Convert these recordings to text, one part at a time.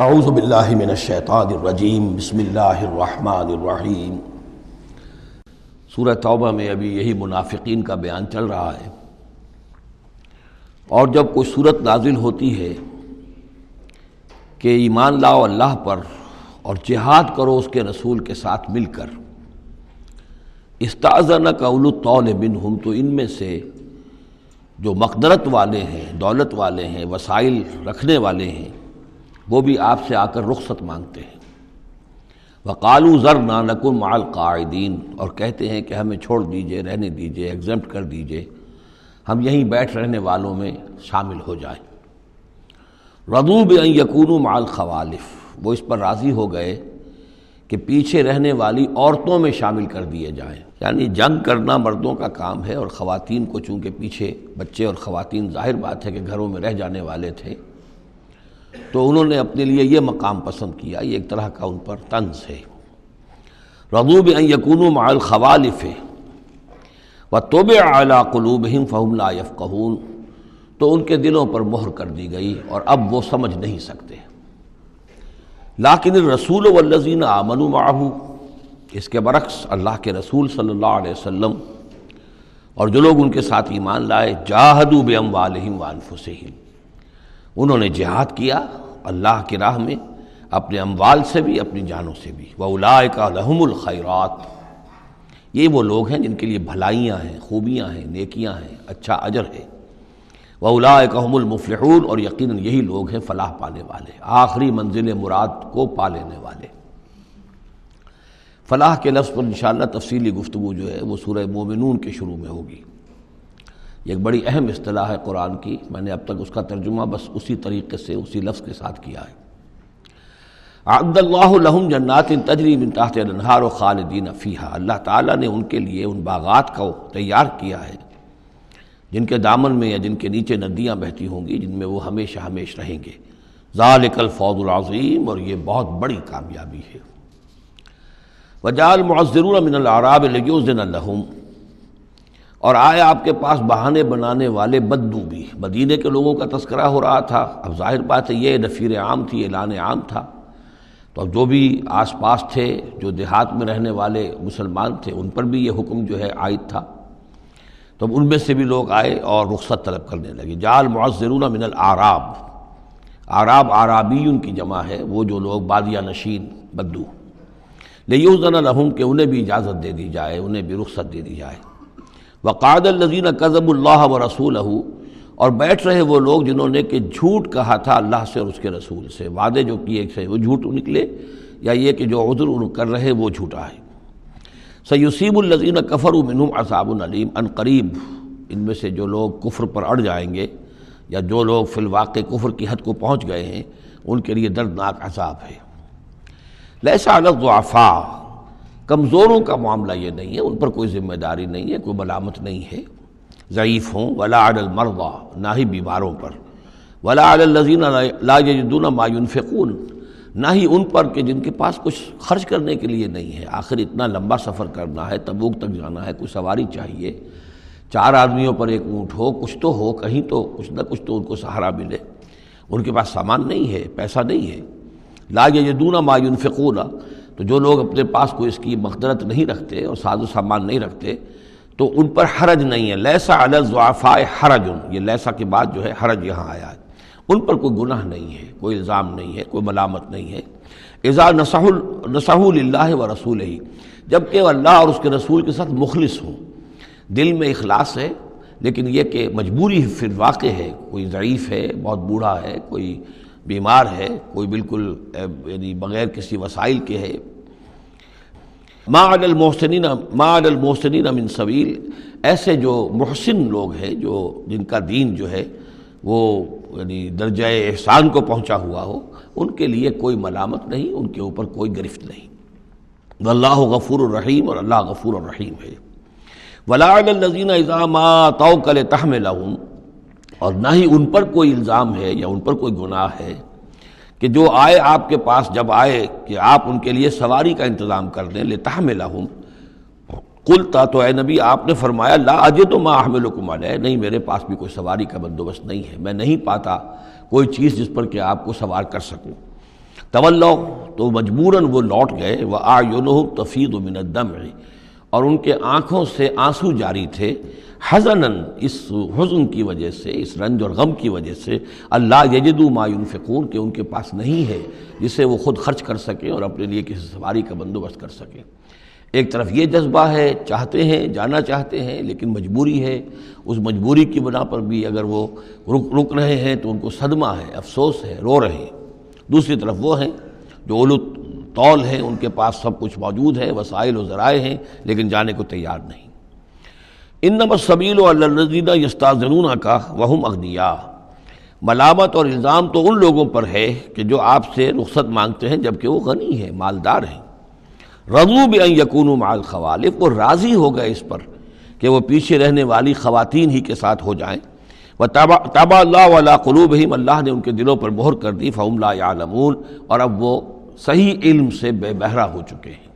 اعوذ باللہ من الشیطان الرجیم بسم اللہ الرحمن الرحیم۔ سورہ توبہ میں ابھی یہی منافقین کا بیان چل رہا ہے، اور جب کوئی صورت نازل ہوتی ہے کہ ایمان لاؤ اللہ پر اور جہاد کرو اس کے رسول کے ساتھ مل کر، استأذنک اولو الطول منہم، تو ان میں سے جو مقدرت والے ہیں، دولت والے ہیں، وسائل رکھنے والے ہیں، وہ بھی آپ سے آ کر رخصت مانگتے ہیں۔ وقالوا ذرنا نکن مع القاعدین، اور کہتے ہیں کہ ہمیں چھوڑ دیجئے، رہنے دیجئے، ایگزمپٹ کر دیجئے، ہم یہیں بیٹھ رہنے والوں میں شامل ہو جائیں۔ رضوا بان یکونوا مع الخوالف، وہ اس پر راضی ہو گئے کہ پیچھے رہنے والی عورتوں میں شامل کر دیے جائیں، یعنی جنگ کرنا مردوں کا کام ہے، اور خواتین کو چونکہ پیچھے بچے اور خواتین ظاہر بات ہے کہ گھروں میں رہ جانے والے تھے، تو انہوں نے اپنے لیے یہ مقام پسند کیا، یہ ایک طرح کا ان پر طنز ہے۔ رضوا بان یکونوا مع الخوالف وطبع علی قلوبہم فہم لا یفقہون، تو ان کے دلوں پر مہر کر دی گئی اور اب وہ سمجھ نہیں سکتے۔ لیکن الرسول والذین آمنوا معہ، اس کے برعکس اللہ کے رسول صلی اللہ علیہ وسلم اور جو لوگ ان کے ساتھ ایمان لائے، جاہدوا باموالہم وانفسہم، انہوں نے جہاد کیا اللہ کی راہ میں، اپنے اموال سے بھی، اپنی جانوں سے بھی۔ وَأُولَٰئِكَ لَهُمُ الْخَيْرَاتُ، یہ وہ لوگ ہیں جن کے لیے بھلائیاں ہیں، خوبیاں ہیں، نیکیاں ہیں، اچھا اجر ہے۔ وَأُولَٰئِكَ هُمُ الْمُفْلِحُونَ، اور یقیناً یہی لوگ ہیں فلاح پانے والے، آخری منزل مراد کو پا لینے والے۔ فلاح کے لفظ پر انشاءاللہ تفصیلی گفتگو جو ہے وہ سورہ مومنون کے شروع میں ہوگی۔ یہ ایک بڑی اہم اصطلاح ہے قرآن کی، میں نے اب تک اس کا ترجمہ بس اسی طریقے سے اسی لفظ کے ساتھ کیا ہے۔ اعد اللہ لہم جنات تجری من تحتہا الانہار خالدین فیہا، اللہ تعالیٰ نے ان کے لیے ان باغات کو تیار کیا ہے جن کے دامن میں یا جن کے نیچے ندیاں بہتی ہوں گی، جن میں وہ ہمیشہ ہمیش رہیں گے۔ ذالک الفوز العظیم، اور یہ بہت بڑی کامیابی ہے۔ وجاء المعذرون من الاعراب لیؤذن لہم، اور آئے آپ کے پاس بہانے بنانے والے بدو بھی، مدینے کے لوگوں کا تذکرہ ہو رہا تھا، اب ظاہر بات ہے یہ نفیر عام تھی، اعلان عام تھا، تو اب جو بھی آس پاس تھے، جو دیہات میں رہنے والے مسلمان تھے، ان پر بھی یہ حکم جو ہے عائد تھا، تو اب ان میں سے بھی لوگ آئے اور رخصت طلب کرنے لگے۔ جاء المعذرون من الاعراب، اعراب اعرابیون کی جمع ہے، وہ جو لوگ بادیہ نشین بدو، لیؤذن لہم، کہ انہیں بھی اجازت دے دی جائے، انہیں بھی رخصت دے دی جائے۔ وقعد الذین کذبوا اللہ ورسولہ، اور بیٹھ رہے وہ لوگ جنہوں نے کہ جھوٹ کہا تھا اللہ سے اور اس کے رسول سے، وعدے جو کیے تھے وہ جھوٹ نکلے، یا یہ کہ جو عذر ان کر رہے وہ جھوٹا ہے۔ سیصیب الذین کفروا منہم عذاب علیم، ان قریب ان میں سے جو لوگ کفر پر اڑ جائیں گے، یا جو لوگ فی الواقع کفر کی حد کو پہنچ گئے ہیں، ان کے لیے دردناک عذاب ہے۔ لیس علی الضعفاء، کمزوروں کا معاملہ یہ نہیں ہے، ان پر کوئی ذمہ داری نہیں ہے، کوئی ملامت نہیں ہے، ضعیف ہوں، ولا علی المرضى، نہ ہی بیماروں پر، ولا علی الذین لا یجدون ما ينفقون، نہ ہی ان پر کہ جن کے پاس کچھ خرچ کرنے کے لیے نہیں ہے۔ آخر اتنا لمبا سفر کرنا ہے، تبوک تک جانا ہے، کوئی سواری چاہیے، 4 آدمیوں پر ایک اونٹ ہو، کچھ تو ہو، کہیں تو کچھ نہ کچھ تو ان کو سہارا ملے، ان کے پاس سامان نہیں ہے، پیسہ نہیں ہے۔ لا یجدون ما ينفقون، تو جو لوگ اپنے پاس کوئی اس کی مقدرت نہیں رکھتے اور ساز و سامان نہیں رکھتے، تو ان پر حرج نہیں ہے۔ لیس علی الضعفاء حرج، یہ لیسا کے بعد جو ہے حرج یہاں آیا ہے، ان پر کوئی گناہ نہیں ہے، کوئی الزام نہیں ہے، کوئی ملامت نہیں ہے۔ اذا نصحوا للہ ورسولہ، جب کہ وہ اللہ اور اس کے رسول کے ساتھ مخلص ہوں، دل میں اخلاص ہے، لیکن یہ کہ مجبوری فی الواقع ہے، کوئی ضعیف ہے، بہت بوڑھا ہے، کوئی بیمار ہے، کوئی بالکل یعنی بغیر کسی وسائل کے ہے۔ ما علی المحسنین من سبیل، ایسے جو محسن لوگ ہیں، جو جن کا دین جو ہے وہ یعنی درجہ احسان کو پہنچا ہوا ہو، ان کے لیے کوئی ملامت نہیں، ان کے اوپر کوئی گرفت نہیں۔ واللہ غفور الرحیم، اور اللہ غفور الرحیم ہے۔ ولا علی الذین اذا ما اتوک لتحملہم، اور نہ ہی ان پر کوئی الزام ہے یا ان پر کوئی گناہ ہے کہ جو آئے آپ کے پاس، جب آئے کہ آپ ان کے لیے سواری کا انتظام کر دیں، لتحملہم، قلتا، تو اے نبی آپ نے فرمایا، لا اجد ما احملکم علیہ، نہیں میرے پاس بھی کوئی سواری کا بندوبست نہیں ہے، میں نہیں پاتا کوئی چیز جس پر کہ آپ کو سوار کر سکوں۔ تولوا تو مجبوراً وہ لوٹ گئے، وَأَعْيُنُهُمْ تَفِيضُ مِنَ الدَّمْعِ اور ان کے آنکھوں سے آنسو جاری تھے، حزناً اس حزن کی وجہ سے، اس رنج اور غم کی وجہ سے، اللہ یجدوا ما ينفقون کہ ان کے پاس نہیں ہے جسے وہ خود خرچ کر سکیں اور اپنے لیے کسی سواری کا بندوبست کر سکیں۔ ایک طرف یہ جذبہ ہے، چاہتے ہیں، جانا چاہتے ہیں، لیکن مجبوری ہے، اس مجبوری کی بنا پر بھی اگر وہ رک رہے ہیں تو ان کو صدمہ ہے، افسوس ہے، رو رہے ہیں۔ دوسری طرف وہ ہیں جو اولو طول ہیں، ان کے پاس سب کچھ موجود ہے، وسائل و ذرائع ہیں، لیکن جانے کو تیار نہیں۔ انما السبیل علی الذین یستأذنونک وہم اغنیاء، ملامت اور الزام تو ان لوگوں پر ہے کہ جو آپ سے رخصت مانگتے ہیں جبکہ وہ غنی ہیں، مالدار ہیں۔ رضوا بأن یکونوا مع الخوالف، وہ راضی ہو گئے اس پر کہ وہ پیچھے رہنے والی خواتین ہی کے ساتھ ہو جائیں۔ وطبع اللہ علی قلوبہم، اللہ نے ان کے دلوں پر مہر کر دی، فہم لا یعلمون، اور اب وہ صحیح علم سے بے بہرہ ہو چکے ہیں۔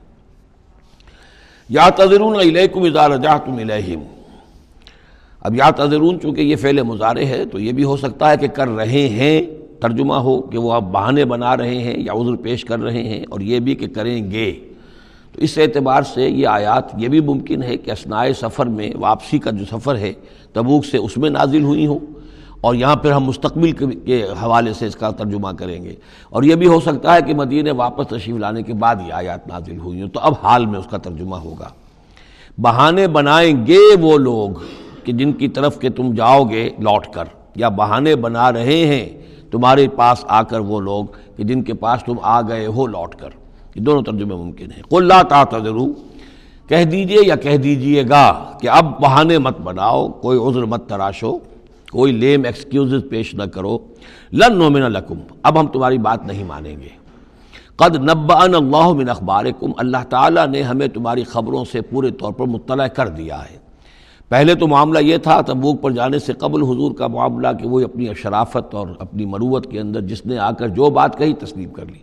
یعتذرون الیکم اذا رجعتم الیہم، اب یعتذرون چونکہ یہ فعل مضارع ہے تو یہ بھی ہو سکتا ہے کہ کر رہے ہیں، ترجمہ ہو کہ وہ اب بہانے بنا رہے ہیں یا عذر پیش کر رہے ہیں، اور یہ بھی کہ کریں گے۔ تو اس اعتبار سے یہ آیات یہ بھی ممکن ہے کہ اثناء سفر میں، واپسی کا جو سفر ہے تبوک سے، اس میں نازل ہوئی ہوں، اور یہاں پھر ہم مستقبل کے حوالے سے اس کا ترجمہ کریں گے، اور یہ بھی ہو سکتا ہے کہ مدینے واپس تشریف لانے کے بعد یہ آیات نازل ہوئی ہوں، تو اب حال میں اس کا ترجمہ ہوگا۔ بہانے بنائیں گے وہ لوگ کہ جن کی طرف کہ تم جاؤ گے لوٹ کر، یا بہانے بنا رہے ہیں تمہارے پاس آ کر وہ لوگ کہ جن کے پاس تم آ گئے ہو لوٹ کر، یہ دونوں ترجمے ممکن ہیں۔ قل لا تعتذروا، کہہ دیجئے یا کہہ دیجئے گا کہ اب بہانے مت بناؤ، کوئی عذر مت تراشو، کوئی لیم ایکسکیوزز پیش نہ کرو، لن نؤمن لکم، اب ہم تمہاری بات نہیں مانیں گے۔ قد نبأنا اللہ من اخبارکم، اللہ تعالیٰ نے ہمیں تمہاری خبروں سے پورے طور پر مطلع کر دیا ہے۔ پہلے تو معاملہ یہ تھا تبوک پر جانے سے قبل حضور کا معاملہ کہ وہ اپنی شرافت اور اپنی مروت کے اندر جس نے آ کر جو بات کہی تسلیم کر لی۔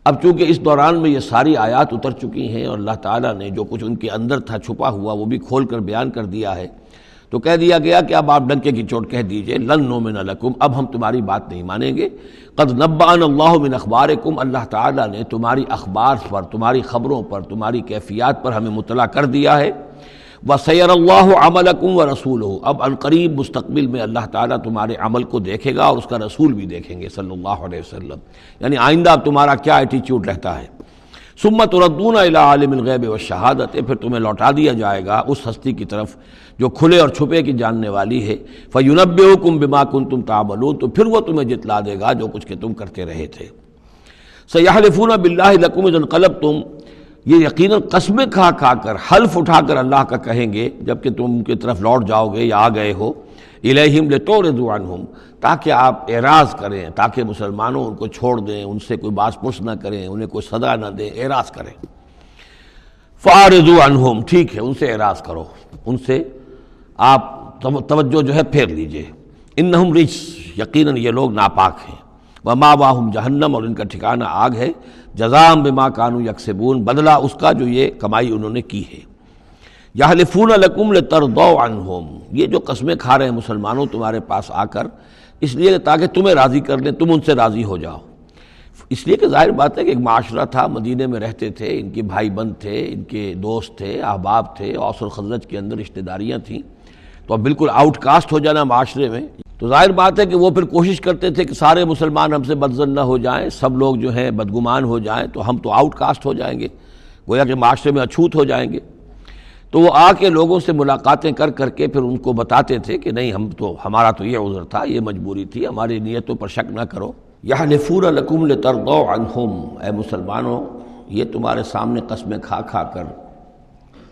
اب چونکہ اس دوران میں یہ ساری آیات اتر چکی ہیں اور اللہ تعالیٰ نے جو کچھ ان کے اندر تھا چھپا ہوا وہ بھی کھول کر بیان کر دیا ہے، تو کہہ دیا گیا کہ اب آپ ڈنکے کی چوٹ کہہ دیجئے، لن نؤمن لکم، اب ہم تمہاری بات نہیں مانیں گے۔ قد نبأنا اللہ من اخبارکم، اللہ تعالیٰ نے تمہاری اخبار پر، تمہاری خبروں پر، تمہاری کیفیات پر ہمیں مطلع کر دیا ہے۔ وَسَيَرَ اللَّهُ عَمَلَكُمْ وَرَسُولُهُ، اب عنقریب مستقبل میں اللہ تعالیٰ تمہارے عمل کو دیکھے گا اور اس کا رسول بھی دیکھیں گے صلی اللہ علیہ وسلم، یعنی آئندہ اب تمہارا کیا ایٹیچیوڈ رہتا ہے۔ ثُمَّ تُرَدُّونَ إِلَىٰ عَالِمِ الْغَیْبِ وَالشَّہَادَةِ، پھر تمہیں لوٹا دیا جائے گا اس ہستی کی طرف جو کھلے اور چھپے کی جاننے والی ہے۔ فَيُنَبِّئُكُم بِمَا كُنتُمْ تَعْمَلُونَ، تو پھر وہ تمہیں جتلا دے گا جو کچھ کہ تم کرتے رہے تھے۔ سَيَحْلِفُونَ بِاللَّهِ لَكُمْ إِذَا انقلبتم، یہ یقیناً قسمیں کھا کھا کر، حلف اٹھا کر اللہ کا کہیں گے جب کہ تم ان کی طرف لوٹ جاؤ گے یا آ گئے ہو، الیہم لتعرضوا عنہم، تاکہ آپ اعراض کریں، تاکہ مسلمانوں ان کو چھوڑ دیں، ان سے کوئی باز پرس نہ کریں، انہیں کوئی سزا نہ دیں، اعراض کریں۔ فاعرضوا عنہم، ٹھیک ہے ان سے اعراض کرو، ان سے آپ توجہ جو ہے پھیر لیجئے۔ انہم رجس، یقیناً یہ لوگ ناپاک ہیں۔ ومأواہم جہنم، اور ان کا ٹھکانہ آگ ہے۔ جزاء بما کانوا یکسبون، بدلہ اس کا جو یہ کمائی انہوں نے کی ہے۔ یحلفون لکم لترضوا عنہم، یہ جو قسمیں کھا رہے ہیں مسلمانوں تمہارے پاس آ کر، اس لیے تاکہ تمہیں راضی کر لیں، تم ان سے راضی ہو جاؤ۔ اس لیے کہ ظاہر بات ہے کہ ایک معاشرہ تھا، مدینے میں رہتے تھے، ان کے بھائی بند تھے، ان کے دوست تھے، احباب تھے، اوس اور خزرج کے اندر رشتہ داریاں تھیں، تو اب بالکل آؤٹ کاسٹ ہو جانا معاشرے میں، تو ظاہر بات ہے کہ وہ پھر کوشش کرتے تھے کہ سارے مسلمان ہم سے بدظن نہ ہو جائیں، سب لوگ جو ہیں بدگمان ہو جائیں، تو ہم تو آؤٹ کاسٹ ہو جائیں گے، گویا کہ معاشرے میں اچھوت ہو جائیں گے۔ تو وہ آ کے لوگوں سے ملاقاتیں کر کر کے پھر ان کو بتاتے تھے کہ نہیں، ہمارا تو یہ عذر تھا، یہ مجبوری تھی، ہماری نیتوں پر شک نہ کرو۔ یحلفون لکم لترضوا عنہم، اے مسلمانوں یہ تمہارے سامنے قسمیں کھا کھا کر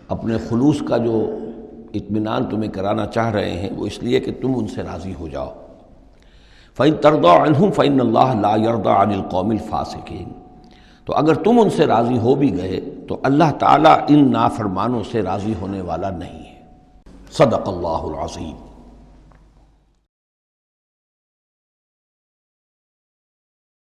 اپنے خلوص کا جو اطمینان تمہیں کرانا چاہ رہے ہیں وہ اس لیے کہ تم ان سے راضی ہو جاؤ۔ فَإِن تَرْضَوْا عَنْهُمْ فَإِنَّ اللَّهَ لَا يَرْضَىٰ عَنِ الْقَوْمِ الْفَاسِقِينَ، تو اگر تم ان سے راضی ہو بھی گئے تو اللہ تعالیٰ ان نافرمانوں سے راضی ہونے والا نہیں ہے۔ صدق اللہ العظیم۔